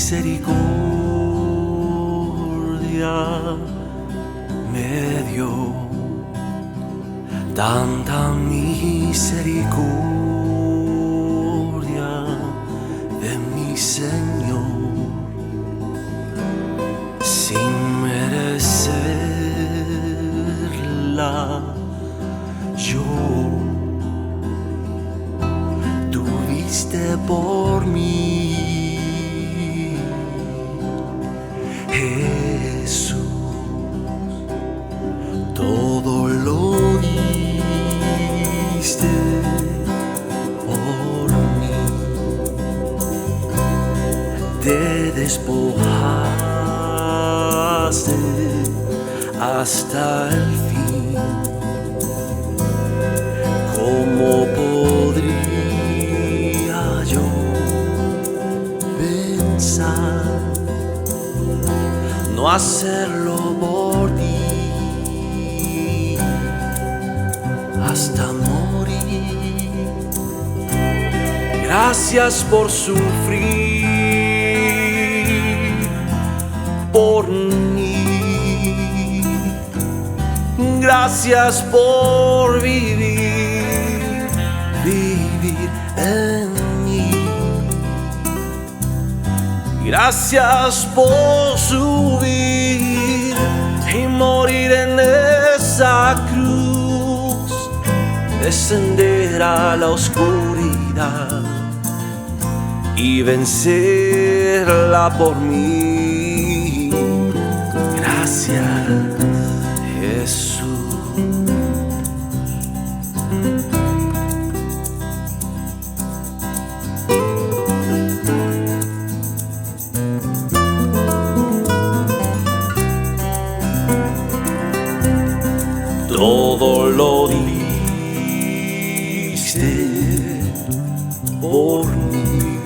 misericordia me dio, tanta misericordia de mi Señor, sin merecerla yo, tuviste por mí, Jesús, todo lo diste por mí, te despojaste hasta el fin. ¿Cómo podría yo pensar no hacerlo por ti hasta morir? Gracias por sufrir por mí, gracias por vivir en mí, gracias por subir y morir en esa cruz, descender a la oscuridad y vencerla por mí. Gracias, Jesús. Todo lo diste por mí,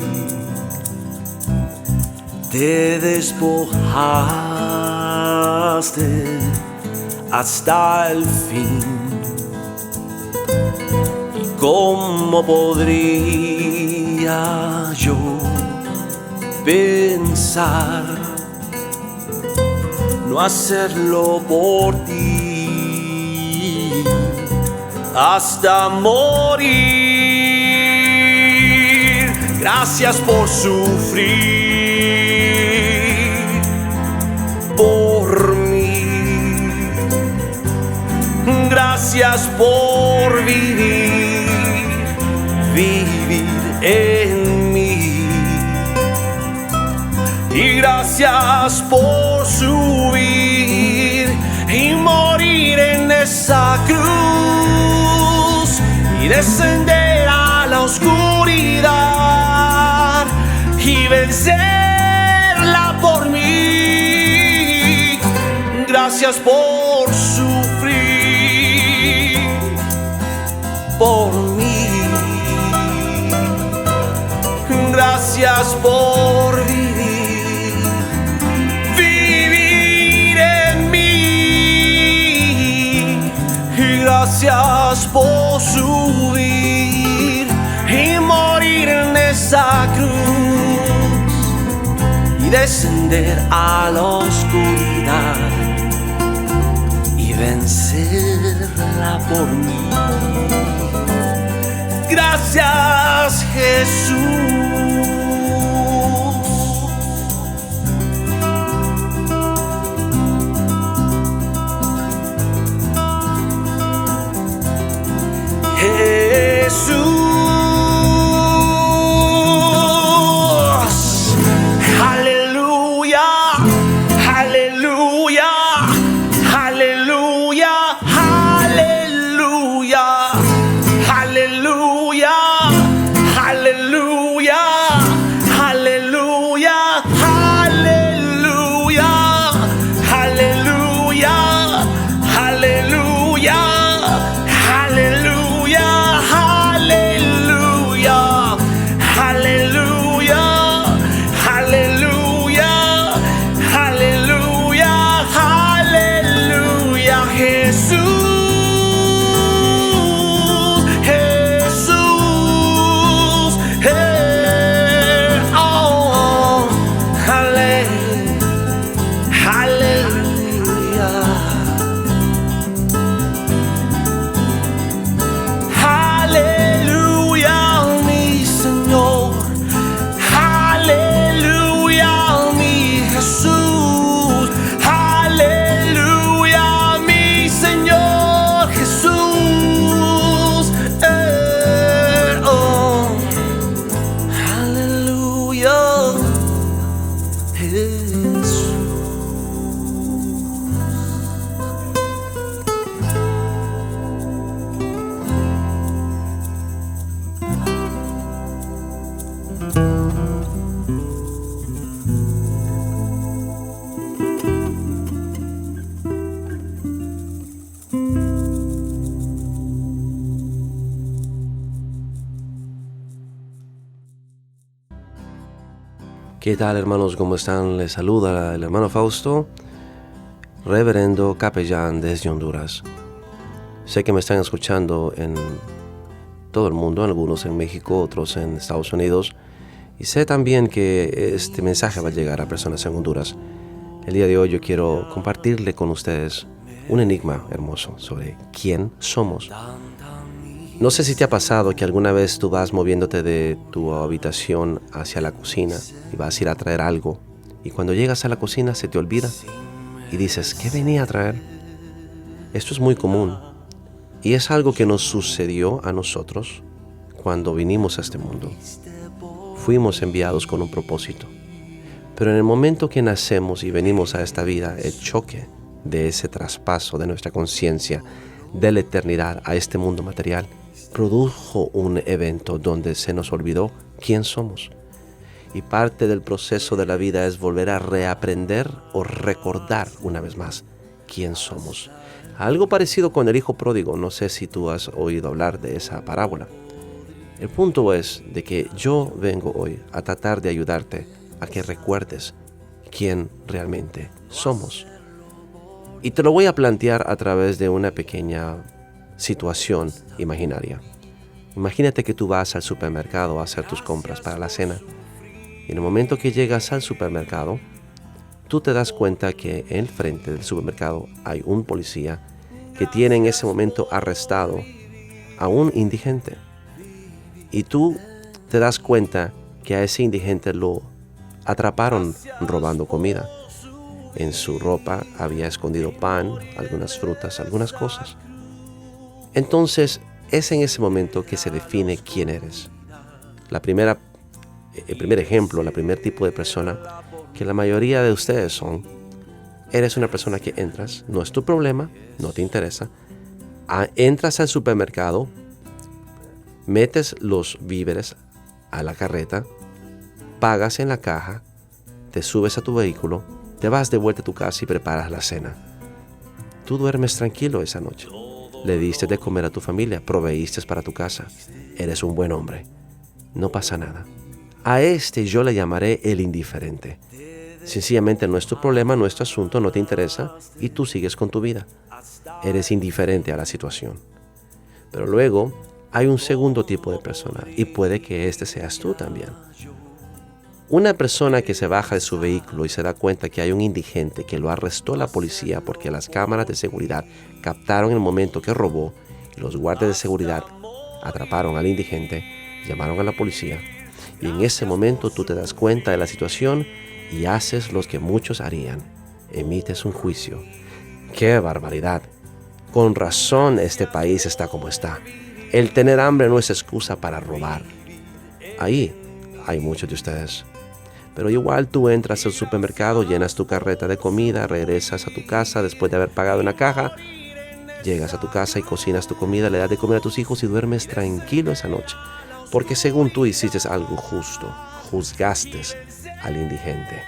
te despojaste hasta el fin. ¿Y cómo podría yo pensar no hacerlo por ti hasta morir? Gracias por sufrir por mí, gracias por vivir en mí, y gracias por subir y morir en esa cruz y descender a la oscuridad y vencerla por mí. Gracias por sufrir por mí, gracias por vivir en mí, y gracias por subir y morir en esa cruz y descender a la oscuridad y vencerla por mí. Gracias, Jesús. Jesús. Hallelujah. ¿Qué tal, hermanos? ¿Cómo están? Les saluda el hermano Fausto, reverendo capellán desde Honduras. Sé que me están escuchando en todo el mundo, algunos en México, otros en Estados Unidos, y sé también que este mensaje va a llegar a personas en Honduras. El día de hoy yo quiero compartirle con ustedes un enigma hermoso sobre quién somos. No sé si te ha pasado que alguna vez tú vas moviéndote de tu habitación hacia la cocina y vas a ir a traer algo, y cuando llegas a la cocina se te olvida y dices, ¿qué venía a traer? Esto es muy común y es algo que nos sucedió a nosotros cuando vinimos a este mundo. Fuimos enviados con un propósito, pero en el momento que nacemos y venimos a esta vida, el choque de ese traspaso de nuestra conciencia de la eternidad a este mundo material produjo un evento donde se nos olvidó quién somos. Y parte del proceso de la vida es volver a reaprender o recordar una vez más quién somos. Algo parecido con el hijo pródigo, no sé si tú has oído hablar de esa parábola. El punto es de que yo vengo hoy a tratar de ayudarte a que recuerdes quién realmente somos. Y te lo voy a plantear a través de una pequeña situación imaginaria. Imagínate que tú vas al supermercado a hacer tus compras para la cena. Y en el momento que llegas al supermercado, tú te das cuenta que en el frente del supermercado hay un policía que tiene en ese momento arrestado a un indigente. Y tú te das cuenta que a ese indigente lo atraparon robando comida. En su ropa había escondido pan, algunas frutas, algunas cosas. Entonces, es en ese momento que se define quién eres. El primer ejemplo, el primer tipo de persona que la mayoría de ustedes son, eres una persona que entras, no es tu problema, no te interesa, entras al supermercado, metes los víveres a la carreta, pagas en la caja, te subes a tu vehículo, te vas de vuelta a tu casa y preparas la cena. Tú duermes tranquilo esa noche. Le diste de comer a tu familia, proveíste para tu casa. Eres un buen hombre. No pasa nada. A este yo le llamaré el indiferente. Sencillamente no es tu problema, no es tu asunto, no te interesa y tú sigues con tu vida. Eres indiferente a la situación. Pero luego hay un segundo tipo de persona y puede que este seas tú también. Una persona que se baja de su vehículo y se da cuenta que hay un indigente que lo arrestó la policía porque las cámaras de seguridad captaron el momento que robó y los guardias de seguridad atraparon al indigente, llamaron a la policía y en ese momento tú te das cuenta de la situación y haces lo que muchos harían, emites un juicio. ¡Qué barbaridad! Con razón este país está como está. El tener hambre no es excusa para robar. Ahí hay muchos de ustedes. Pero igual tú entras al supermercado, llenas tu carreta de comida, regresas a tu casa después de haber pagado una caja, llegas a tu casa y cocinas tu comida, le das de comer a tus hijos y duermes tranquilo esa noche. Porque según tú hiciste algo justo, juzgaste al indigente,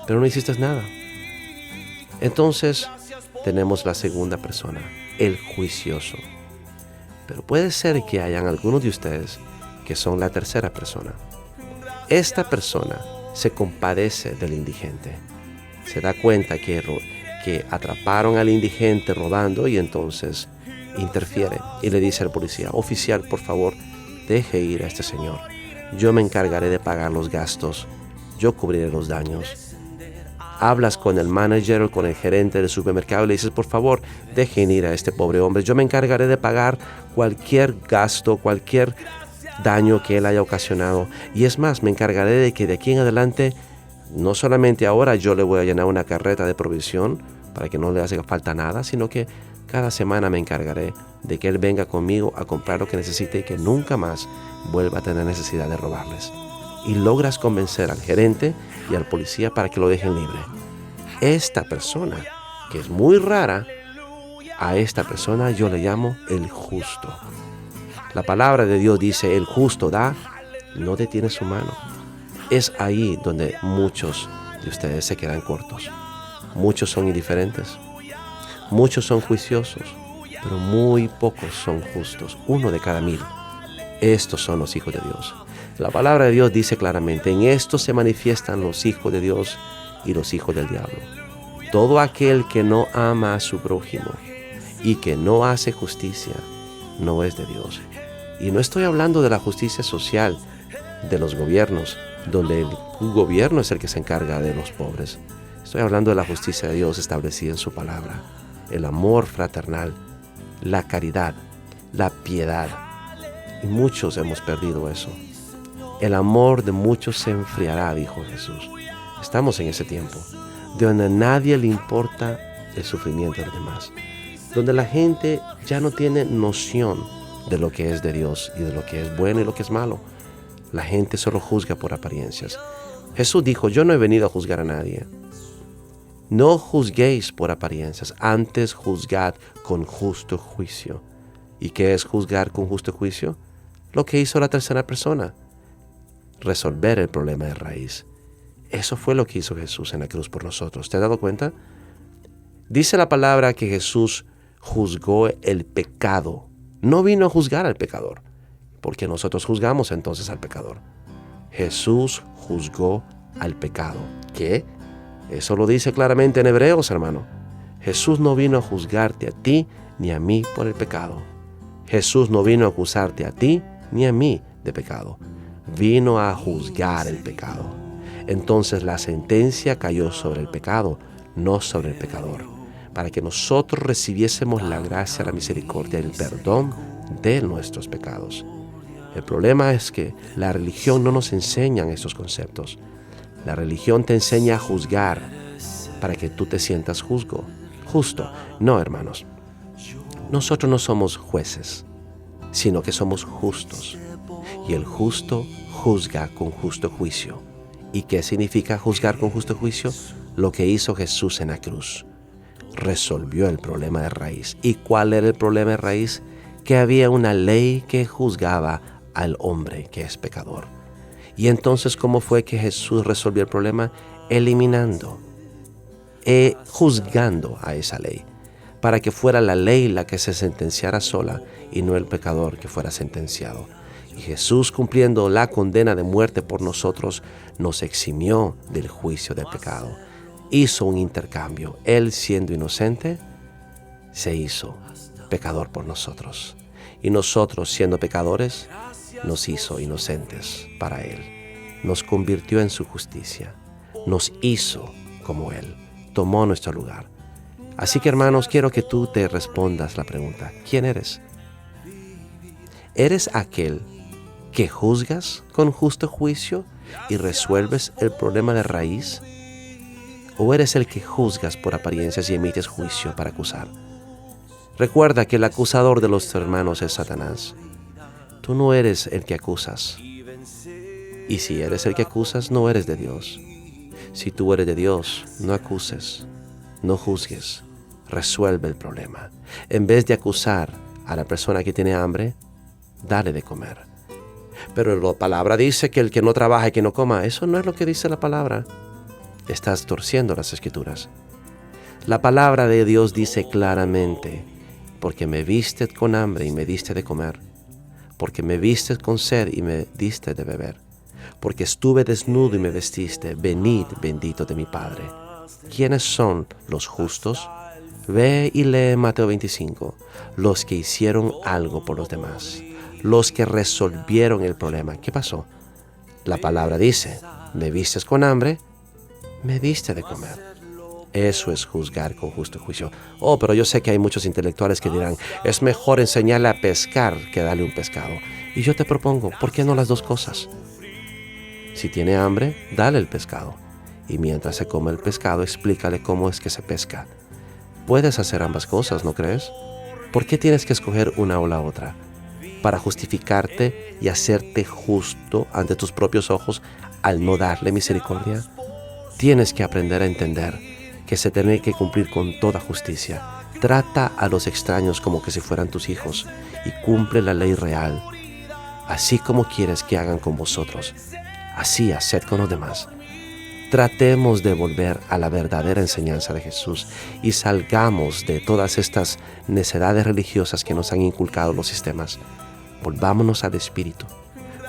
pero no hiciste nada. Entonces tenemos la segunda persona, el juicioso. Pero puede ser que hayan algunos de ustedes que son la tercera persona. Esta persona se compadece del indigente. Se da cuenta que atraparon al indigente robando y entonces interfiere y le dice al policía, oficial, por favor, deje ir a este señor. Yo me encargaré de pagar los gastos. Yo cubriré los daños. Hablas con el manager o con el gerente del supermercado y le dices, por favor, dejen ir a este pobre hombre. Yo me encargaré de pagar cualquier gasto, cualquier daño que él haya ocasionado. Y es más, me encargaré de que de aquí en adelante, no solamente ahora yo le voy a llenar una carreta de provisión para que no le haga falta nada, sino que cada semana me encargaré de que él venga conmigo a comprar lo que necesite y que nunca más vuelva a tener necesidad de robarles. Y logras convencer al gerente y al policía para que lo dejen libre. Esta persona, que es muy rara, a esta persona yo le llamo el justo. La palabra de Dios dice, el justo da no detiene su mano. Es ahí donde muchos de ustedes se quedan cortos. Muchos son indiferentes, muchos son juiciosos, pero muy pocos son justos. 1 de cada 1000. Estos son los hijos de Dios. La palabra de Dios dice claramente: en esto se manifiestan los hijos de Dios y los hijos del diablo. Todo aquel que no ama a su prójimo y que no hace justicia no es de Dios. Y no estoy hablando de la justicia social de los gobiernos, donde un gobierno es el que se encarga de los pobres. Estoy hablando de la justicia de Dios establecida en su palabra, el amor fraternal, la caridad, la piedad. Y muchos hemos perdido eso. El amor de muchos se enfriará, dijo Jesús. Estamos en ese tiempo, donde a nadie le importa el sufrimiento de los demás, donde la gente ya no tiene noción de lo que es de Dios y de lo que es bueno y lo que es malo. La gente solo juzga por apariencias. Jesús dijo: yo no he venido a juzgar a nadie. No juzguéis por apariencias, antes juzgad con justo juicio. ¿Y qué es juzgar con justo juicio? Lo que hizo la tercera persona: resolver el problema de raíz. Eso fue lo que hizo Jesús en la cruz por nosotros. ¿Te has dado cuenta? Dice la palabra que Jesús juzgó el pecado. No vino a juzgar al pecador, porque nosotros juzgamos entonces al pecador. Jesús juzgó al pecado. ¿Qué? Eso lo dice claramente en Hebreos, hermano. Jesús no vino a juzgarte a ti ni a mí por el pecado. Jesús no vino a acusarte a ti ni a mí de pecado. Vino a juzgar el pecado. Entonces la sentencia cayó sobre el pecado, no sobre el pecador, para que nosotros recibiésemos la gracia, la misericordia y el perdón de nuestros pecados. El problema es que la religión no nos enseña estos conceptos. La religión te enseña a juzgar para que tú te sientas justo. No, hermanos. Nosotros no somos jueces, sino que somos justos. Y el justo juzga con justo juicio. ¿Y qué significa juzgar con justo juicio? Lo que hizo Jesús en la cruz. Resolvió el problema de raíz. ¿Y cuál era el problema de raíz? Que había una ley que juzgaba al hombre que es pecador. Y entonces, ¿cómo fue que Jesús resolvió el problema? Eliminando, juzgando a esa ley, para que fuera la ley la que se sentenciara sola y no el pecador que fuera sentenciado. Y Jesús, cumpliendo la condena de muerte por nosotros, nos eximió del juicio del pecado. Hizo un intercambio. Él, siendo inocente, se hizo pecador por nosotros. Y nosotros, siendo pecadores, nos hizo inocentes para Él. Nos convirtió en su justicia. Nos hizo como Él. Tomó nuestro lugar. Así que, hermanos, quiero que tú te respondas la pregunta: ¿quién eres? ¿Eres aquel que juzgas con justo juicio y resuelves el problema de raíz? ¿O eres el que juzgas por apariencias y emites juicio para acusar? Recuerda que el acusador de los hermanos es Satanás. Tú no eres el que acusas. Y si eres el que acusas, no eres de Dios. Si tú eres de Dios, no acuses, no juzgues, resuelve el problema. En vez de acusar a la persona que tiene hambre, dale de comer. Pero la palabra dice que el que no trabaja y que no coma. Eso no es lo que dice la palabra. Estás torciendo las escrituras. La palabra de Dios dice claramente: porque me viste con hambre y me diste de comer, porque me viste con sed y me diste de beber, porque estuve desnudo y me vestiste. Venid, bendito de mi Padre. ¿Quiénes son los justos? Ve y lee Mateo 25. Los que hicieron algo por los demás, los que resolvieron el problema. ¿Qué pasó? La palabra dice: me vistes con hambre, me diste de comer. Eso es juzgar con justo juicio. Oh, pero yo sé que hay muchos intelectuales que dirán: es mejor enseñarle a pescar que darle un pescado. Y yo te propongo, ¿por qué no las dos cosas? Si tiene hambre, dale el pescado. Y mientras se come el pescado, explícale cómo es que se pesca. Puedes hacer ambas cosas, ¿no crees? ¿Por qué tienes que escoger una o la otra? ¿Para justificarte y hacerte justo ante tus propios ojos al no darle misericordia? Tienes que aprender a entender que se tiene que cumplir con toda justicia. Trata a los extraños como que si fueran tus hijos y cumple la ley real. así como quieres que hagan con vosotros, así haced con los demás. Tratemos de volver a la verdadera enseñanza de Jesús y salgamos de todas estas necedades religiosas que nos han inculcado los sistemas. Volvámonos al Espíritu,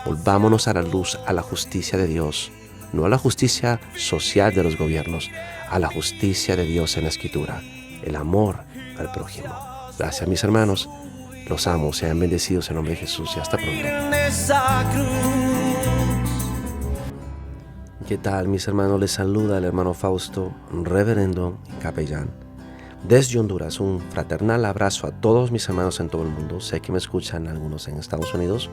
volvámonos a la luz, a la justicia de Dios, no a la justicia social de los gobiernos, a la justicia de Dios en la Escritura, el amor al prójimo. Gracias, mis hermanos, los amo, sean bendecidos en nombre de Jesús y hasta pronto. ¿Qué tal, mis hermanos? Les saluda el hermano Fausto, reverendo y capellán. Desde Honduras, un fraternal abrazo a todos mis hermanos en todo el mundo. Sé que me escuchan algunos en Estados Unidos,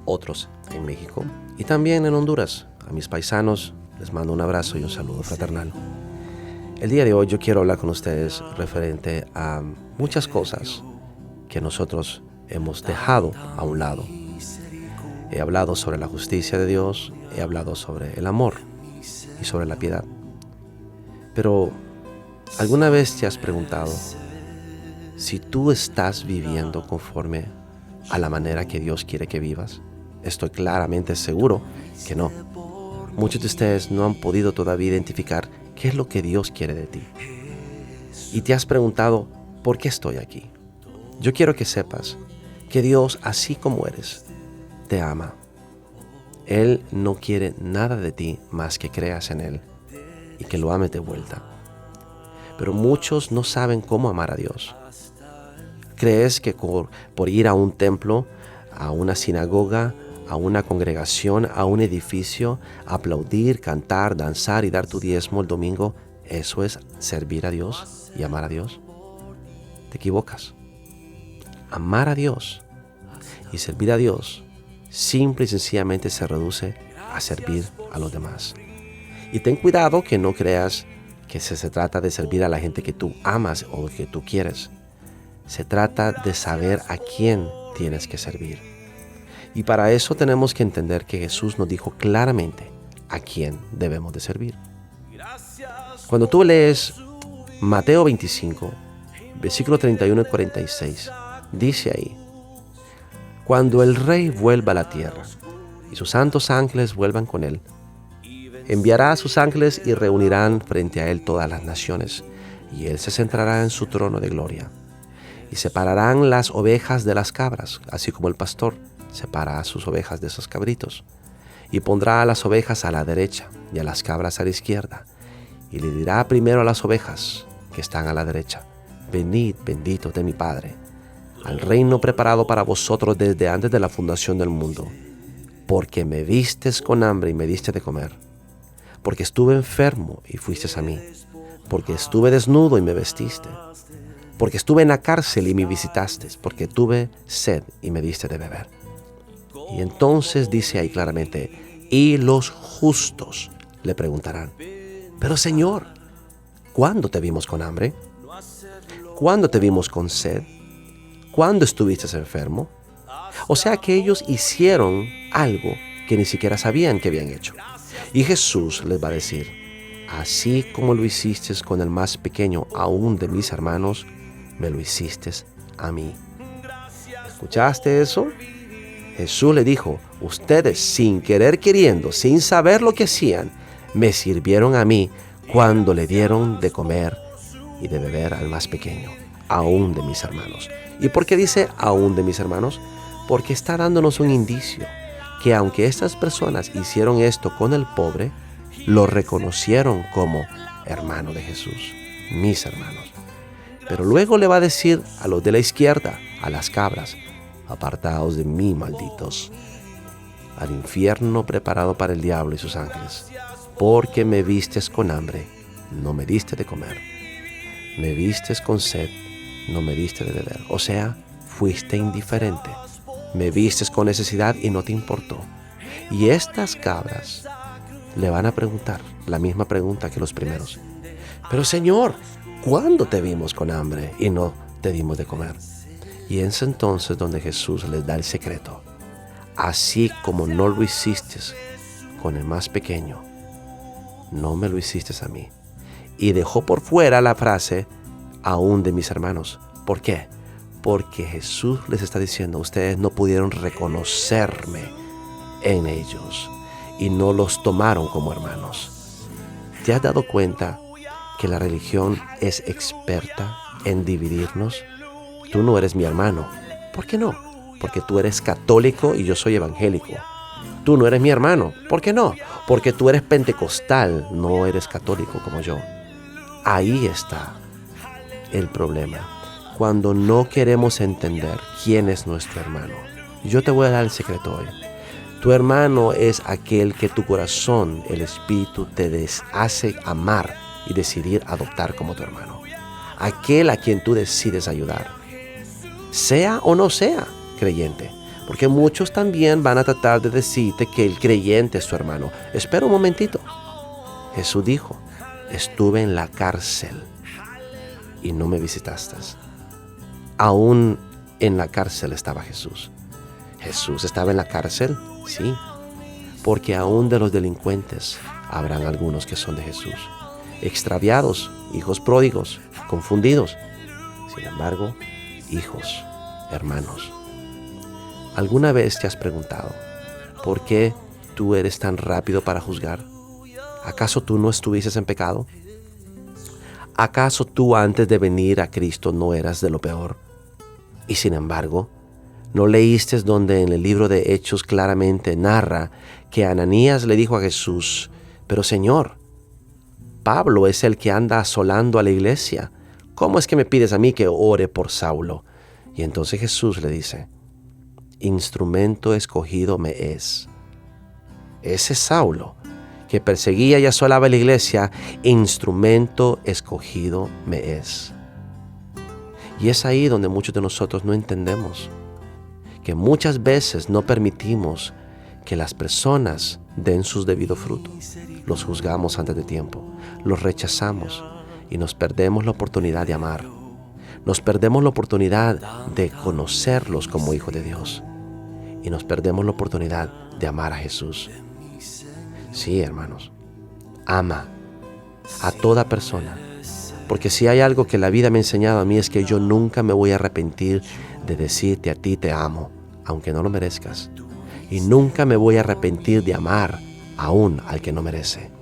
otros en México y también en Honduras. A mis paisanos les mando un abrazo y un saludo fraternal. El día de hoy yo quiero hablar con ustedes referente a muchas cosas que nosotros hemos dejado a un lado. He hablado sobre la justicia de Dios, he hablado sobre el amor y sobre la piedad. Pero, ¿alguna vez te has preguntado si tú estás viviendo conforme a la manera que Dios quiere que vivas? Estoy claramente seguro que no. Muchos de ustedes no han podido todavía identificar qué es lo que Dios quiere de ti. Y te has preguntado, ¿por qué estoy aquí? Yo quiero que sepas que Dios, así como eres, te ama. Él no quiere nada de ti más que creas en Él y que lo ames de vuelta. Pero muchos no saben cómo amar a Dios. ¿Crees que por ir a un templo, a una sinagoga, a una congregación, a un edificio, aplaudir, cantar, danzar y dar tu diezmo el domingo, eso es servir a Dios y amar a Dios? Te equivocas. Amar a Dios y servir a Dios simple y sencillamente se reduce a servir a los demás. Y ten cuidado que no creas que se trata de servir a la gente que tú amas o que tú quieres. Se trata de saber a quién tienes que servir. Y para eso tenemos que entender que Jesús nos dijo claramente a quién debemos de servir. Cuando tú lees Mateo 25, versículo 31 y 46, dice ahí: cuando el Rey vuelva a la tierra y sus santos ángeles vuelvan con él, enviará a sus ángeles y reunirán frente a él todas las naciones, y él se sentará en su trono de gloria. Y separarán las ovejas de las cabras, así como el pastor separa a sus ovejas de sus cabritos. Y pondrá a las ovejas a la derecha y a las cabras a la izquierda. Y le dirá primero a las ovejas que están a la derecha: venid, benditos de mi Padre, al reino preparado para vosotros desde antes de la fundación del mundo, porque me vistes con hambre y me diste de comer, porque estuve enfermo y fuisteis a mí, porque estuve desnudo y me vestiste, porque estuve en la cárcel y me visitasteis, porque tuve sed y me diste de beber. Y entonces dice ahí claramente: y los justos le preguntarán: pero Señor, ¿cuándo te vimos con hambre? ¿Cuándo te vimos con sed? ¿Cuándo estuviste enfermo? O sea que ellos hicieron algo que ni siquiera sabían que habían hecho. Y Jesús les va a decir: así como lo hiciste con el más pequeño aún de mis hermanos, me lo hiciste a mí. ¿Escuchaste eso? Jesús le dijo: ustedes, sin querer queriendo, sin saber lo que hacían, me sirvieron a mí cuando le dieron de comer y de beber al más pequeño, aún de mis hermanos. ¿Y por qué dice aún de mis hermanos? Porque está dándonos un indicio que aunque estas personas hicieron esto con el pobre, lo reconocieron como hermano de Jesús, mis hermanos. Pero luego le va a decir a los de la izquierda, a las cabras: apartaos de mí, malditos, al infierno preparado para el diablo y sus ángeles, porque me vistes con hambre, no me diste de comer, me vistes con sed, no me diste de beber. O sea, fuiste indiferente. Me vistes con necesidad y no te importó. Y estas cabras le van a preguntar la misma pregunta que los primeros: pero Señor, ¿cuándo te vimos con hambre y no te dimos de comer? Y es entonces donde Jesús les da el secreto: así como no lo hiciste con el más pequeño, no me lo hiciste a mí. Y dejó por fuera la frase aún de mis hermanos. ¿Por qué? porque Jesús les está diciendo, ustedes no pudieron reconocerme en ellos y no los tomaron como hermanos. ¿Te has dado cuenta que la religión es experta en dividirnos? Tú no eres mi hermano. ¿Por qué no? Porque tú eres católico y yo soy evangélico. Tú no eres mi hermano. ¿Por qué no? Porque tú eres pentecostal, no eres católico como yo. Ahí está el problema. Cuando no queremos entender quién es nuestro hermano. Yo te voy a dar el secreto hoy. Tu hermano es aquel que tu corazón, el Espíritu, te hace amar y decidir adoptar como tu hermano. Aquel a quien tú decides ayudar. Sea o no sea creyente. Porque muchos también van a tratar de decirte que el creyente es tu hermano. Espera un momentito. Jesús dijo, estuve en la cárcel y no me visitaste. Aún en la cárcel estaba Jesús. ¿Jesús estaba en la cárcel? Sí. Porque aún de los delincuentes habrán algunos que son de Jesús. Extraviados, hijos pródigos, confundidos. Sin embargo, hijos, hermanos. ¿Alguna vez te has preguntado por qué tú eres tan rápido para juzgar? ¿Acaso tú no estuvieses en pecado? ¿Acaso tú antes de venir a Cristo no eras de lo peor? Y sin embargo, ¿no leíste donde en el libro de Hechos claramente narra que Ananías le dijo a Jesús, pero Señor, Pablo es el que anda asolando a la iglesia. ¿Cómo es que me pides a mí que ore por Saulo? Y entonces Jesús le dice, instrumento escogido me es. Ese Saulo que perseguía y asolaba la iglesia, instrumento escogido me es. Y es ahí donde muchos de nosotros no entendemos que muchas veces no permitimos que las personas den sus debidos frutos. Los juzgamos antes de tiempo, los rechazamos y nos perdemos la oportunidad de amar. Nos perdemos la oportunidad de conocerlos como hijos de Dios y nos perdemos la oportunidad de amar a Jesús. Sí, hermanos, ama a toda persona, porque si hay algo que la vida me ha enseñado a mí es que yo nunca me voy a arrepentir de decirte a ti te amo, aunque no lo merezcas, y nunca me voy a arrepentir de amar aún al que no merece,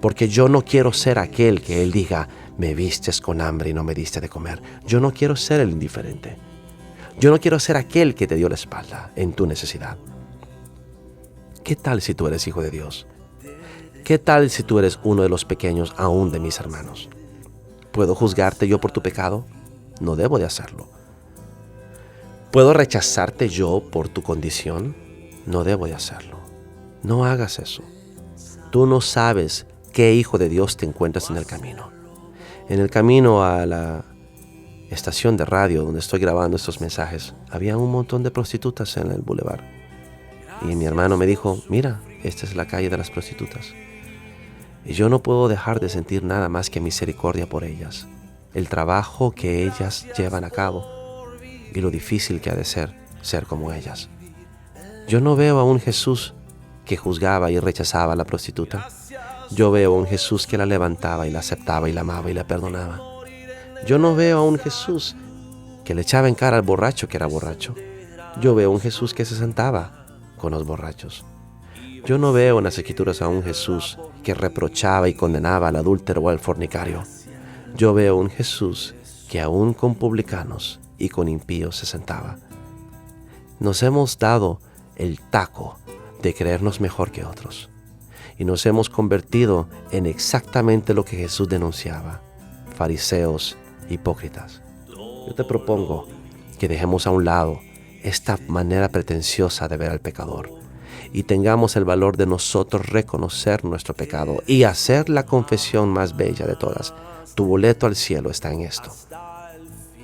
porque yo no quiero ser aquel que Él diga, me vistes con hambre y no me diste de comer. Yo no quiero ser el indiferente. Yo no quiero ser aquel que te dio la espalda en tu necesidad. ¿Qué tal si tú eres hijo de Dios? ¿Qué tal si tú eres uno de los pequeños aún de mis hermanos? ¿Puedo juzgarte yo por tu pecado? No debo de hacerlo. ¿Puedo rechazarte yo por tu condición? No debo de hacerlo. No hagas eso. Tú no sabes qué hijo de Dios te encuentras en el camino. En el camino a la estación de radio donde estoy grabando estos mensajes, había un montón de prostitutas en el bulevar. Y mi hermano me dijo, mira, esta es la calle de las prostitutas. Y yo no puedo dejar de sentir nada más que misericordia por ellas, el trabajo que ellas llevan a cabo y lo difícil que ha de ser como ellas. Yo no veo a un Jesús que juzgaba y rechazaba a la prostituta. Yo veo a un Jesús que la levantaba y la aceptaba y la amaba y la perdonaba. Yo no veo a un Jesús que le echaba en cara al borracho que era borracho. Yo veo a un Jesús que se sentaba con los borrachos. Yo no veo en las Escrituras a un Jesús que reprochaba y condenaba al adúltero o al fornicario. Yo veo un Jesús que aún con publicanos y con impíos se sentaba. Nos hemos dado el taco de creernos mejor que otros y nos hemos convertido en exactamente lo que Jesús denunciaba: fariseos, hipócritas. Yo te propongo que dejemos a un lado esta manera pretenciosa de ver al pecador y tengamos el valor de nosotros reconocer nuestro pecado y hacer la confesión más bella de todas. Tu boleto al cielo está en esto.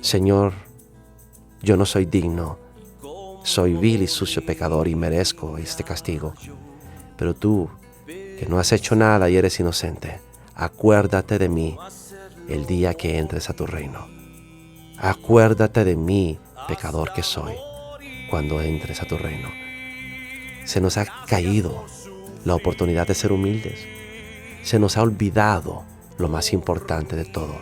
Señor, yo no soy digno, soy vil y sucio pecador y merezco este castigo. Pero tú, que no has hecho nada y eres inocente, acuérdate de mí el día que entres a tu reino. Acuérdate de mí, pecador que soy, cuando entres a tu reino. Se nos ha caído la oportunidad de ser humildes. Se nos ha olvidado lo más importante de todo.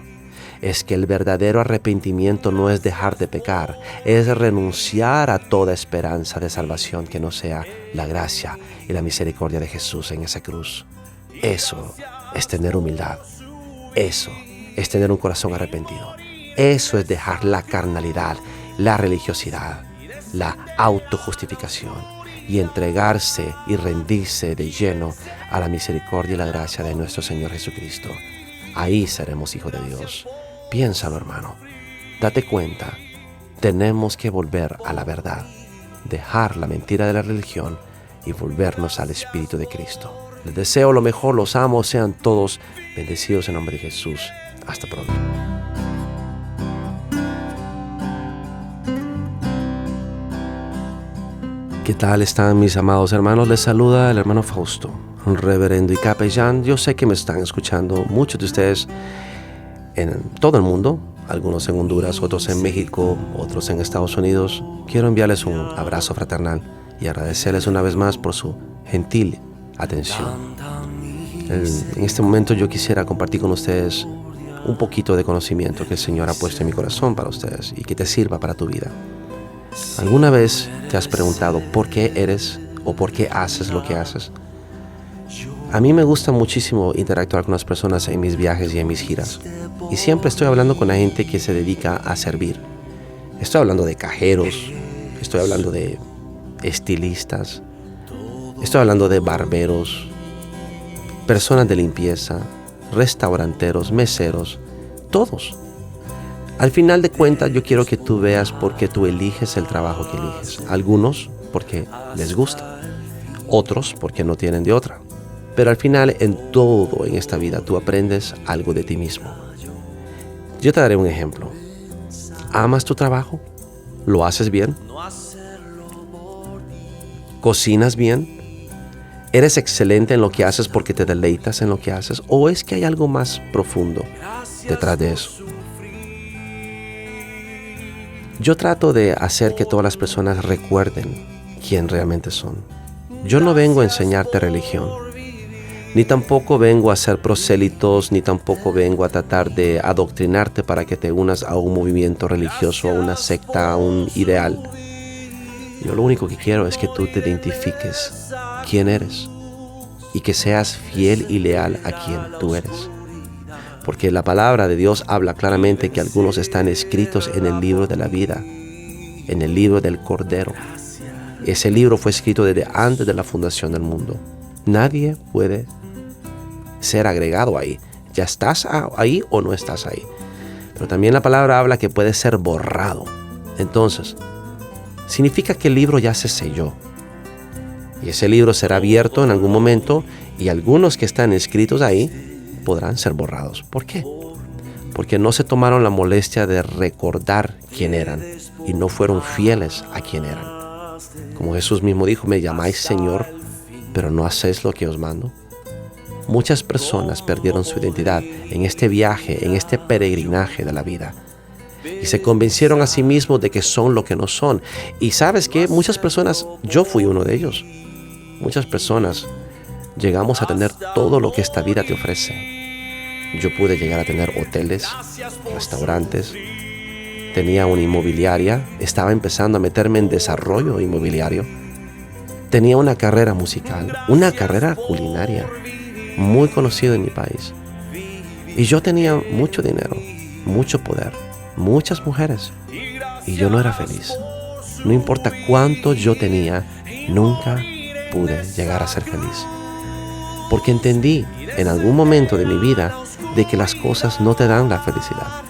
es que el verdadero arrepentimiento no es dejar de pecar, es renunciar a toda esperanza de salvación que no sea la gracia y la misericordia de Jesús en esa cruz. Eso es tener humildad. Eso es tener un corazón arrepentido. Eso es dejar la carnalidad, la religiosidad, la autojustificación y entregarse y rendirse de lleno a la misericordia y la gracia de nuestro Señor Jesucristo. Ahí seremos hijos de Dios. Piénsalo, hermano. Date cuenta. Tenemos que volver a la verdad, dejar la mentira de la religión y volvernos al Espíritu de Cristo. Les deseo lo mejor, los amo, sean todos bendecidos en nombre de Jesús. Hasta pronto. ¿Qué tal están mis amados hermanos? Les saluda el hermano Fausto, un reverendo y capellán. Yo sé que me están escuchando muchos de ustedes en todo el mundo, algunos en Honduras, otros en México, otros en Estados Unidos. Quiero enviarles un abrazo fraternal y agradecerles una vez más por su gentil atención. En este momento yo quisiera compartir con ustedes un poquito de conocimiento que el Señor ha puesto en mi corazón para ustedes y que te sirva para tu vida. ¿Alguna vez te has preguntado por qué eres o por qué haces lo que haces? A mí me gusta muchísimo interactuar con las personas en mis viajes y en mis giras. Y siempre estoy hablando con la gente que se dedica a servir. Estoy hablando de cajeros, estoy hablando de estilistas, estoy hablando de barberos, personas de limpieza, restauranteros, meseros, todos. Al final de cuentas, yo quiero que tú veas por qué tú eliges el trabajo que eliges. Algunos porque les gusta, otros porque no tienen de otra. Pero al final, en todo en esta vida, tú aprendes algo de ti mismo. Yo te daré un ejemplo. ¿Amas tu trabajo? ¿Lo haces bien? ¿Cocinas bien? ¿Eres excelente en lo que haces porque te deleitas en lo que haces? ¿O es que hay algo más profundo detrás de eso? Yo trato de hacer que todas las personas recuerden quién realmente son. Yo no vengo a enseñarte religión, ni tampoco vengo a hacer prosélitos, ni tampoco vengo a tratar de adoctrinarte para que te unas a un movimiento religioso, a una secta, a un ideal. Yo lo único que quiero es que tú te identifiques quién eres y que seas fiel y leal a quien tú eres. Porque la palabra de Dios habla claramente que algunos están escritos en el libro de la vida, en el libro del Cordero. Ese libro fue escrito desde antes de la fundación del mundo. Nadie puede ser agregado ahí. Ya estás ahí o no estás ahí. Pero también la palabra habla que puede ser borrado. Entonces, significa que el libro ya se selló. Y ese libro será abierto en algún momento y algunos que están escritos ahí podrán ser borrados. ¿Por qué? Porque no se tomaron la molestia de recordar quién eran y no fueron fieles a quién eran. Como Jesús mismo dijo, me llamáis Señor, pero no hacéis lo que os mando. Muchas personas perdieron su identidad en este viaje, en este peregrinaje de la vida. Y se convencieron a sí mismos de que son lo que no son. Y ¿sabes qué? Muchas personas, yo fui uno de ellos. Muchas personas llegamos a tener todo lo que esta vida te ofrece. Yo pude llegar a tener hoteles, restaurantes, tenía una inmobiliaria, estaba empezando a meterme en desarrollo inmobiliario, tenía una carrera musical, una carrera culinaria, muy conocida en mi país. Y yo tenía mucho dinero, mucho poder, muchas mujeres, y yo no era feliz. No importa cuánto yo tenía, nunca pude llegar a ser feliz. Porque entendí en algún momento de mi vida de que las cosas no te dan la felicidad.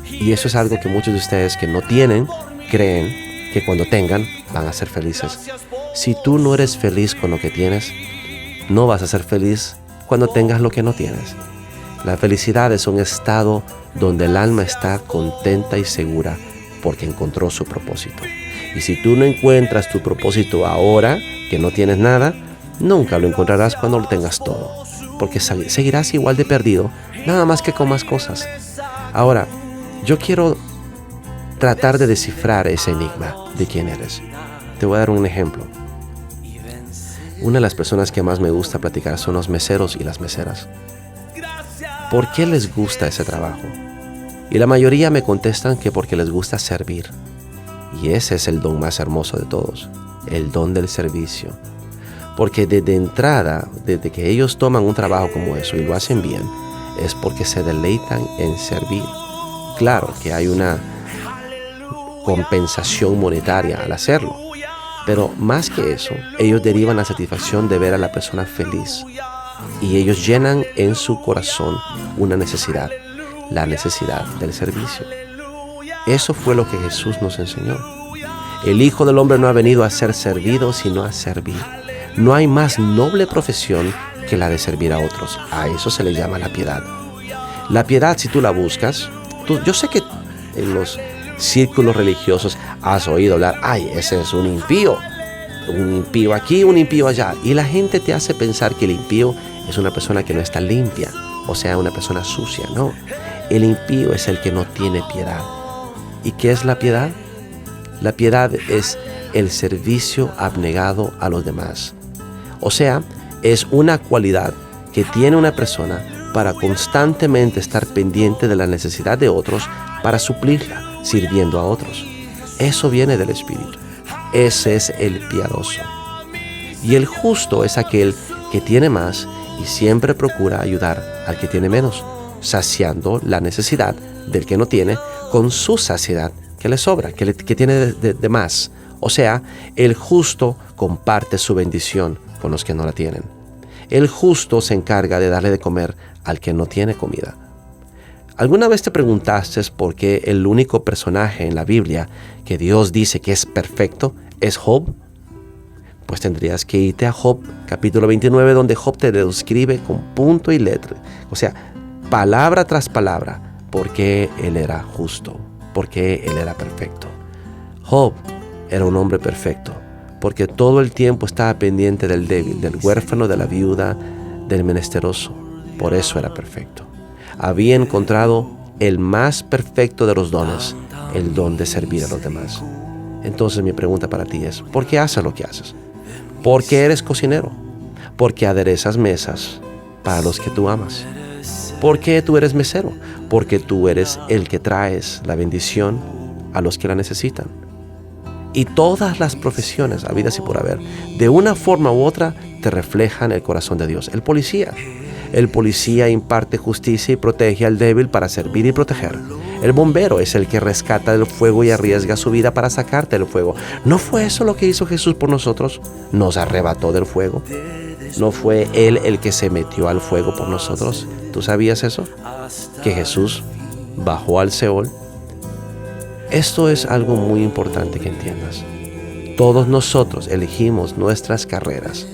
Y eso es algo que muchos de ustedes que no tienen, creen que cuando tengan van a ser felices. Si tú no eres feliz con lo que tienes, no vas a ser feliz cuando tengas lo que no tienes. La felicidad es un estado donde el alma está contenta y segura porque encontró su propósito. Y si tú no encuentras tu propósito ahora, que no tienes nada, nunca lo encontrarás cuando lo tengas todo, porque seguirás igual de perdido, nada más que con más cosas. Ahora, yo quiero tratar de descifrar ese enigma de quién eres. Te voy a dar un ejemplo. Una de las personas que más me gusta platicar son los meseros y las meseras. ¿Por qué les gusta ese trabajo? Y la mayoría me contestan que porque les gusta servir. Y ese es el don más hermoso de todos, el don del servicio. Porque desde entrada, desde que ellos toman un trabajo como eso y lo hacen bien, es porque se deleitan en servir. Claro que hay una compensación monetaria al hacerlo, pero más que eso, ellos derivan la satisfacción de ver a la persona feliz. Y ellos llenan en su corazón una necesidad, la necesidad del servicio. Eso fue lo que Jesús nos enseñó. El Hijo del Hombre no ha venido a ser servido, sino a servir. No hay más noble profesión que la de servir a otros. A eso se le llama la piedad. La piedad, si tú la buscas, yo sé que en los círculos religiosos has oído hablar, ay, ese es un impío aquí, un impío allá. Y la gente te hace pensar que el impío es una persona que no está limpia, o sea, una persona sucia. No, el impío es el que no tiene piedad. ¿Y qué es la piedad? La piedad es el servicio abnegado a los demás. O sea, es una cualidad que tiene una persona para constantemente estar pendiente de la necesidad de otros para suplirla, sirviendo a otros. Eso viene del Espíritu. Ese es el piadoso. Y el justo es aquel que tiene más y siempre procura ayudar al que tiene menos, saciando la necesidad del que no tiene con su saciedad que le sobra, que tiene de más. O sea, el justo comparte su bendición con los que no la tienen. El justo se encarga de darle de comer al que no tiene comida. ¿Alguna vez te preguntaste por qué el único personaje en la Biblia que Dios dice que es perfecto es Job? Pues tendrías que irte a Job, capítulo 29, donde Job te describe con punto y letra, o sea, palabra tras palabra, por qué él era justo, por qué él era perfecto. Job era un hombre perfecto, porque todo el tiempo estaba pendiente del débil, del huérfano, de la viuda, del menesteroso. Por eso era perfecto. Había encontrado el más perfecto de los dones, el don de servir a los demás. Entonces mi pregunta para ti es, ¿por qué haces lo que haces? ¿Por qué eres cocinero? ¿Por qué aderezas mesas para los que tú amas? ¿Por qué tú eres mesero? Porque tú eres el que traes la bendición a los que la necesitan. Y todas las profesiones, habidas y por haber, de una forma u otra, te reflejan el corazón de Dios. El policía imparte justicia y protege al débil para servir y proteger. El bombero es el que rescata del fuego y arriesga su vida para sacarte del fuego. ¿No fue eso lo que hizo Jesús por nosotros? Nos arrebató del fuego. ¿No fue Él el que se metió al fuego por nosotros? ¿Tú sabías eso? Que Jesús bajó al Seol. Esto es algo muy importante que entiendas. Todos nosotros elegimos nuestras carreras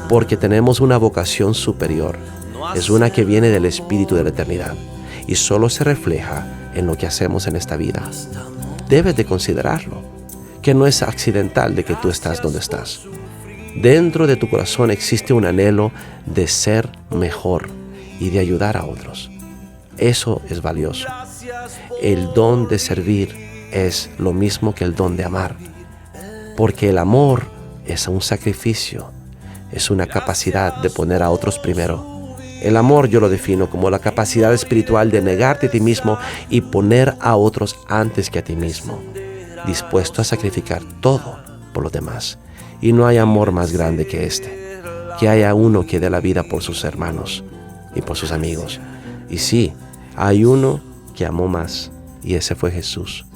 porque tenemos una vocación superior. Es una que viene del Espíritu de la eternidad y solo se refleja en lo que hacemos en esta vida. Debes de considerarlo, que no es accidental de que tú estás donde estás. Dentro de tu corazón existe un anhelo de ser mejor y de ayudar a otros. Eso es valioso. El don de servir es lo mismo que el don de amar, porque el amor es un sacrificio, es una capacidad de poner a otros primero. El amor yo lo defino como la capacidad espiritual de negarte a ti mismo y poner a otros antes que a ti mismo, dispuesto a sacrificar todo por los demás. Y no hay amor más grande que este, que haya uno que dé la vida por sus hermanos y por sus amigos. Y sí, hay uno que amó más, y ese fue Jesús,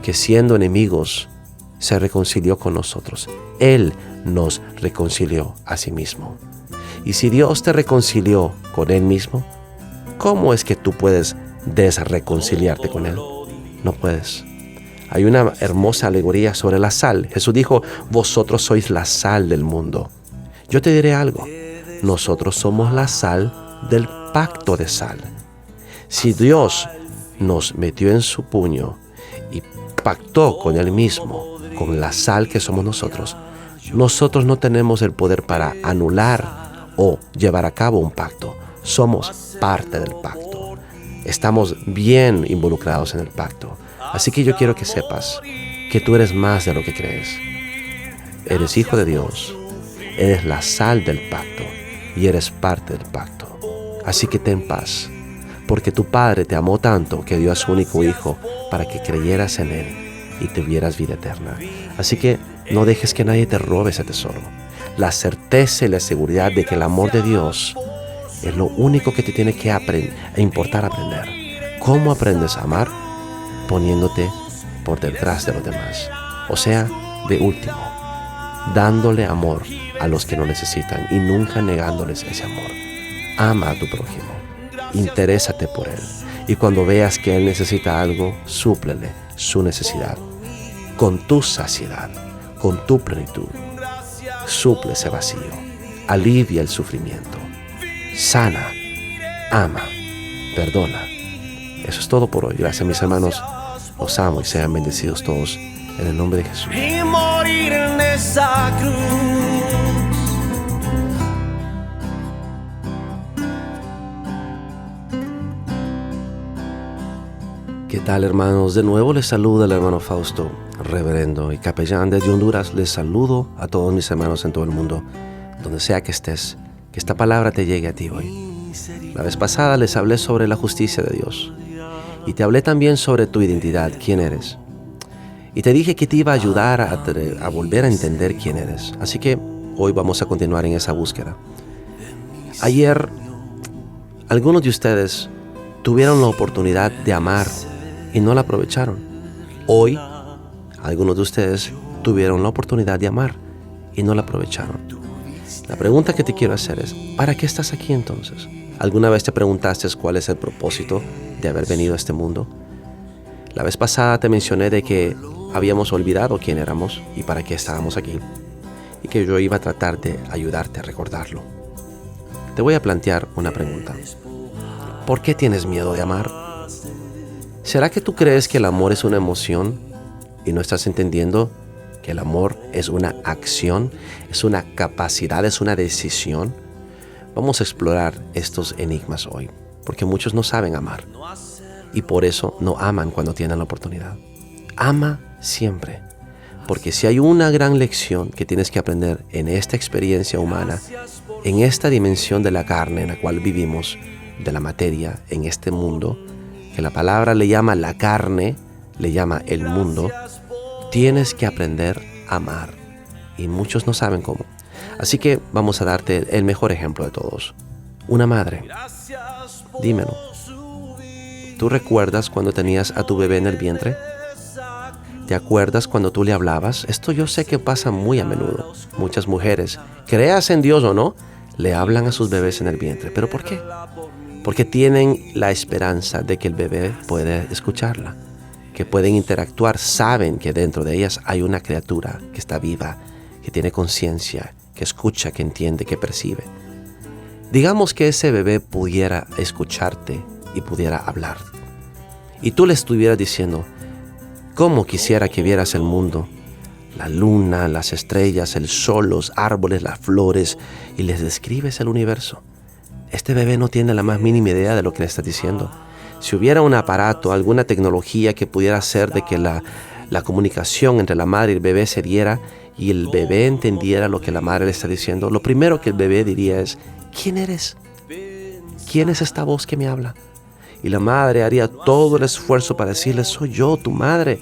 que siendo enemigos se reconcilió con nosotros. Él nos reconcilió a sí mismo. Y si Dios te reconcilió con Él mismo, ¿cómo es que tú puedes desreconciliarte con Él? No puedes. Hay una hermosa alegoría sobre la sal. Jesús dijo, vosotros sois la sal del mundo. Yo te diré algo. Nosotros somos la sal del pacto de sal. Si Dios nos metió en su puño y pactó con Él mismo, con la sal que somos nosotros no tenemos el poder para anular o llevar a cabo un pacto. Somos parte del pacto. Estamos bien involucrados en el pacto. Así que yo quiero que sepas que tú eres más de lo que crees. Eres hijo de Dios, eres la sal del pacto y eres parte del pacto. Así que ten paz, porque tu Padre te amó tanto que dio a su único Hijo para que creyeras en Él y tuvieras vida eterna. Así que no dejes que nadie te robe ese tesoro. La certeza y la seguridad de que el amor de Dios es lo único que te tiene que importar aprender. ¿Cómo aprendes a amar? Poniéndote por detrás de los demás. O sea, de último, dándole amor a los que no necesitan y nunca negándoles ese amor. Ama a tu prójimo, interésate por él, y cuando veas que él necesita algo, súplele su necesidad con tu saciedad, con tu plenitud. Suple ese vacío, alivia el sufrimiento, sana, ama, perdona. Eso es todo por hoy. Gracias, mis hermanos. Los amo y sean bendecidos todos en el nombre de Jesús. Y morir en esa cruz. ¿Qué tal, hermanos? De nuevo les saluda el hermano Fausto, reverendo y capellán desde Honduras. Les saludo a todos mis hermanos en todo el mundo, donde sea que estés, que esta palabra te llegue a ti hoy. La vez pasada les hablé sobre la justicia de Dios y te hablé también sobre tu identidad, quién eres. Y te dije que te iba a ayudar a volver a entender quién eres. Así que hoy vamos a continuar en esa búsqueda. Ayer, algunos de ustedes tuvieron la oportunidad de amar y no la aprovecharon. Hoy, algunos de ustedes tuvieron la oportunidad de amar y no la aprovecharon. La pregunta que te quiero hacer es, ¿para qué estás aquí entonces? ¿Alguna vez te preguntaste cuál es el propósito de haber venido a este mundo? La vez pasada te mencioné de que habíamos olvidado quién éramos y para qué estábamos aquí, y que yo iba a tratar de ayudarte a recordarlo. Te voy a plantear una pregunta. ¿Por qué tienes miedo de amar? ¿Será que tú crees que el amor es una emoción y no estás entendiendo que el amor es una acción, es una capacidad, es una decisión? Vamos a explorar estos enigmas hoy, porque muchos no saben amar y por eso no aman cuando tienen la oportunidad. Ama siempre, porque si hay una gran lección que tienes que aprender en esta experiencia humana, en esta dimensión de la carne en la cual vivimos, de la materia, en este mundo, que la palabra le llama la carne, le llama el mundo, tienes que aprender a amar. Y muchos no saben cómo. Así que vamos a darte el mejor ejemplo de todos. Una madre. Dímelo. ¿Tú recuerdas cuando tenías a tu bebé en el vientre? ¿Te acuerdas cuando tú le hablabas? Esto yo sé que pasa muy a menudo. Muchas mujeres, creas en Dios o no, le hablan a sus bebés en el vientre. ¿Pero por qué? Porque tienen la esperanza de que el bebé puede escucharla, que pueden interactuar, saben que dentro de ellas hay una criatura que está viva, que tiene conciencia, que escucha, que entiende, que percibe. Digamos que ese bebé pudiera escucharte y pudiera hablar. Y tú le estuvieras diciendo, ¿cómo quisiera que vieras el mundo? La luna, las estrellas, el sol, los árboles, las flores, y les describes el universo. Este bebé no tiene la más mínima idea de lo que le estás diciendo. Si hubiera un aparato, alguna tecnología que pudiera hacer de que la comunicación entre la madre y el bebé se diera y el bebé entendiera lo que la madre le está diciendo, lo primero que el bebé diría es, ¿quién eres? ¿Quién es esta voz que me habla? Y la madre haría todo el esfuerzo para decirle, soy yo, tu madre,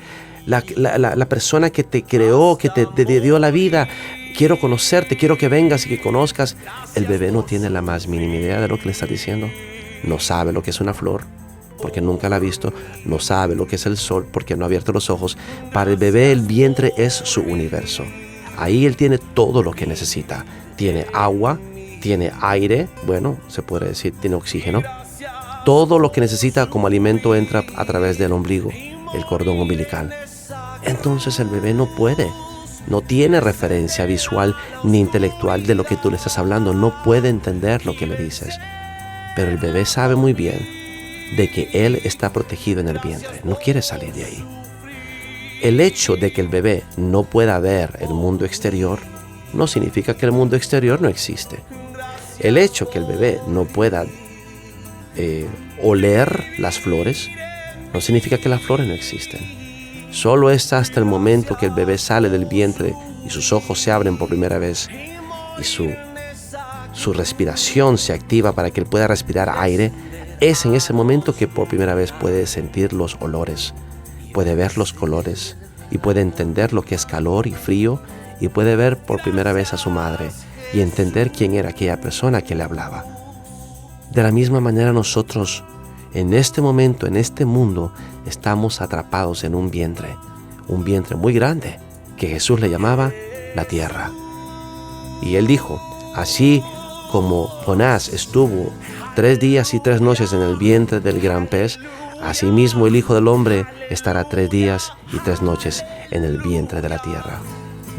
la persona que te creó, que te dio la vida. Quiero conocerte, quiero que vengas y que conozcas. El bebé no tiene la más mínima idea de lo que le está diciendo. No sabe lo que es una flor, porque nunca la ha visto. No sabe lo que es el sol, porque no ha abierto los ojos. Para el bebé el vientre es su universo. Ahí él tiene todo lo que necesita. Tiene agua, tiene aire, bueno, se puede decir, tiene oxígeno. Todo lo que necesita como alimento entra a través del ombligo, el cordón umbilical. Entonces el bebé no tiene referencia visual ni intelectual de lo que tú le estás hablando, no puede entender lo que le dices. Pero el bebé sabe muy bien de que él está protegido en el vientre, no quiere salir de ahí. El hecho de que el bebé no pueda ver el mundo exterior no significa que el mundo exterior no existe. El hecho que el bebé no pueda oler las flores no significa que las flores no existen. Solo es hasta el momento que el bebé sale del vientre y sus ojos se abren por primera vez y su respiración se activa para que él pueda respirar aire. Es en ese momento que por primera vez puede sentir los olores, puede ver los colores y puede entender lo que es calor y frío, y puede ver por primera vez a su madre y entender quién era aquella persona que le hablaba. De la misma manera nosotros, en este momento, en este mundo, estamos atrapados en un vientre muy grande, que Jesús le llamaba la tierra. Y él dijo, así como Jonás estuvo 3 días y 3 noches en el vientre del gran pez, asimismo el Hijo del Hombre estará 3 días y 3 noches en el vientre de la tierra.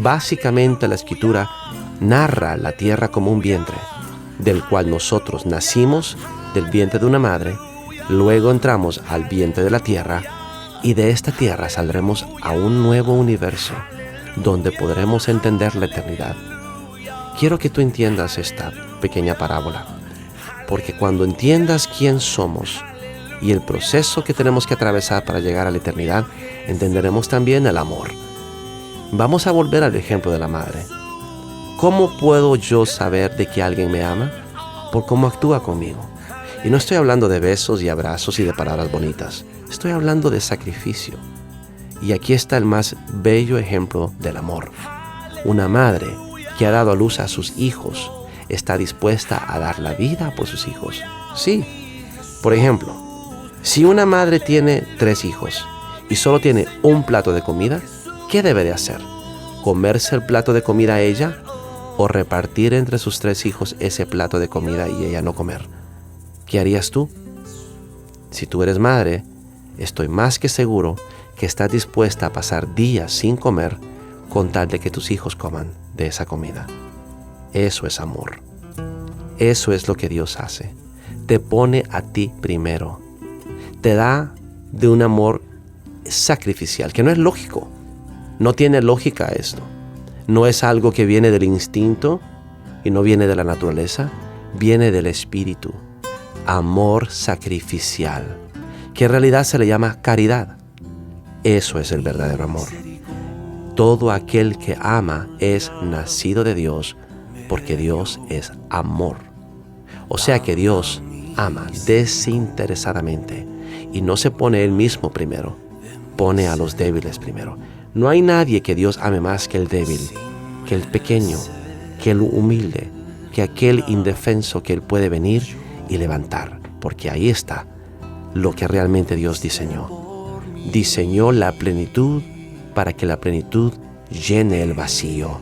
Básicamente la Escritura narra la tierra como un vientre, del cual nosotros nacimos del vientre de una madre, luego entramos al vientre de la tierra, y de esta tierra saldremos a un nuevo universo, donde podremos entender la eternidad. Quiero que tú entiendas esta pequeña parábola, porque cuando entiendas quién somos y el proceso que tenemos que atravesar para llegar a la eternidad, entenderemos también el amor. Vamos a volver al ejemplo de la madre. ¿Cómo puedo yo saber de que alguien me ama? Por cómo actúa conmigo. Y no estoy hablando de besos y abrazos y de palabras bonitas. Estoy hablando de sacrificio. Y aquí está el más bello ejemplo del amor. Una madre que ha dado a luz a sus hijos está dispuesta a dar la vida por sus hijos. Sí. Por ejemplo, si una madre tiene 3 hijos y solo tiene un plato de comida, ¿qué debe de hacer? ¿Comerse el plato de comida ella o repartir entre sus 3 hijos ese plato de comida y ella no comer? ¿Qué harías tú? Si tú eres madre, estoy más que seguro que estás dispuesta a pasar días sin comer con tal de que tus hijos coman de esa comida. Eso es amor. Eso es lo que Dios hace. Te pone a ti primero. Te da de un amor sacrificial, que no es lógico. No tiene lógica esto. No es algo que viene del instinto y no viene de la naturaleza. Viene del espíritu. Amor sacrificial, que en realidad se le llama caridad. Eso es el verdadero amor. Todo aquel que ama es nacido de Dios, porque Dios es amor. O sea que Dios ama desinteresadamente y no se pone Él mismo primero, pone a los débiles primero. No hay nadie que Dios ame más que el débil, que el pequeño, que el humilde, que aquel indefenso que Él puede venir y levantar, porque ahí está lo que realmente Dios diseñó. Diseñó la plenitud para que la plenitud llene el vacío.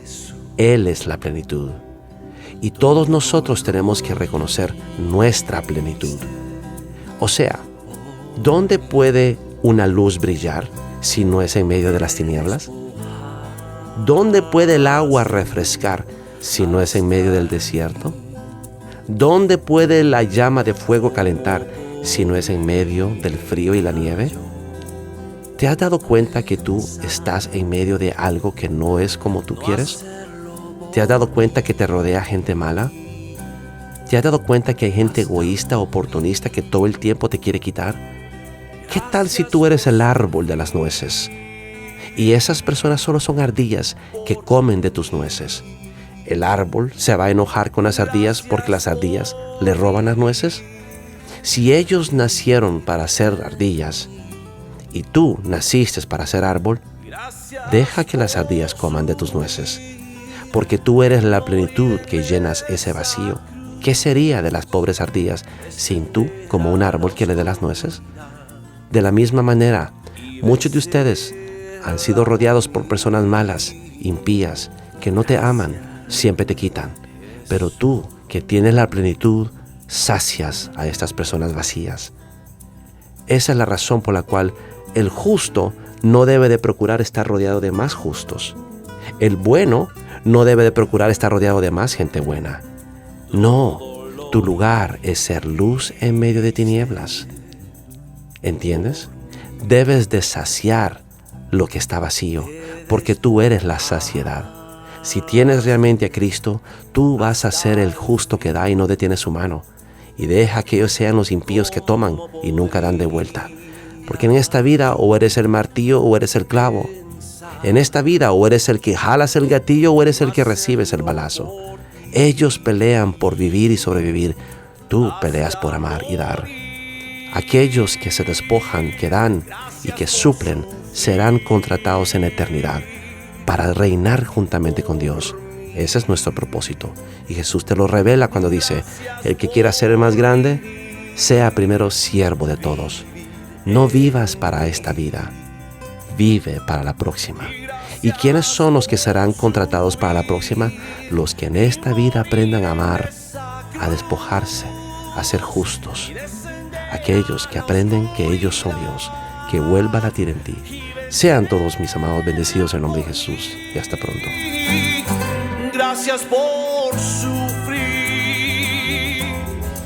Él es la plenitud. Y todos nosotros tenemos que reconocer nuestra plenitud. O sea, ¿dónde puede una luz brillar si no es en medio de las tinieblas? ¿Dónde puede el agua refrescar si no es en medio del desierto? ¿Dónde puede la llama de fuego calentar si no es en medio del frío y la nieve? ¿Te has dado cuenta que tú estás en medio de algo que no es como tú quieres? ¿Te has dado cuenta que te rodea gente mala? ¿Te has dado cuenta que hay gente egoísta, oportunista, que todo el tiempo te quiere quitar? ¿Qué tal si tú eres el árbol de las nueces? Y esas personas solo son ardillas que comen de tus nueces. ¿El árbol se va a enojar con las ardillas porque las ardillas le roban las nueces? Si ellos nacieron para ser ardillas y tú naciste para ser árbol, deja que las ardillas coman de tus nueces, porque tú eres la plenitud que llenas ese vacío. ¿Qué sería de las pobres ardillas sin tú como un árbol que le dé las nueces? De la misma manera, muchos de ustedes han sido rodeados por personas malas, impías, que no te aman, siempre te quitan. Pero tú, que tienes la plenitud, sacias a estas personas vacías. Esa es la razón por la cual el justo no debe de procurar estar rodeado de más justos. El bueno no debe de procurar estar rodeado de más gente buena. No, tu lugar es ser luz en medio de tinieblas. ¿Entiendes? Debes de saciar lo que está vacío, porque tú eres la saciedad. Si tienes realmente a Cristo, tú vas a ser el justo que da y no detiene su mano. Y deja que ellos sean los impíos que toman y nunca dan de vuelta. Porque en esta vida o eres el martillo o eres el clavo. En esta vida o eres el que jalas el gatillo o eres el que recibes el balazo. Ellos pelean por vivir y sobrevivir. Tú peleas por amar y dar. Aquellos que se despojan, que dan y que suplen serán contratados en eternidad para reinar juntamente con Dios. Ese es nuestro propósito. Y Jesús te lo revela cuando dice: el que quiera ser el más grande, sea primero siervo de todos. No vivas para esta vida, vive para la próxima. ¿Y quiénes son los que serán contratados para la próxima? Los que en esta vida aprendan a amar, a despojarse, a ser justos. Aquellos que aprenden que ellos son Dios, que vuelva a latir en ti. Sean todos, mis amados, bendecidos en el nombre de Jesús. Y hasta pronto. Gracias por su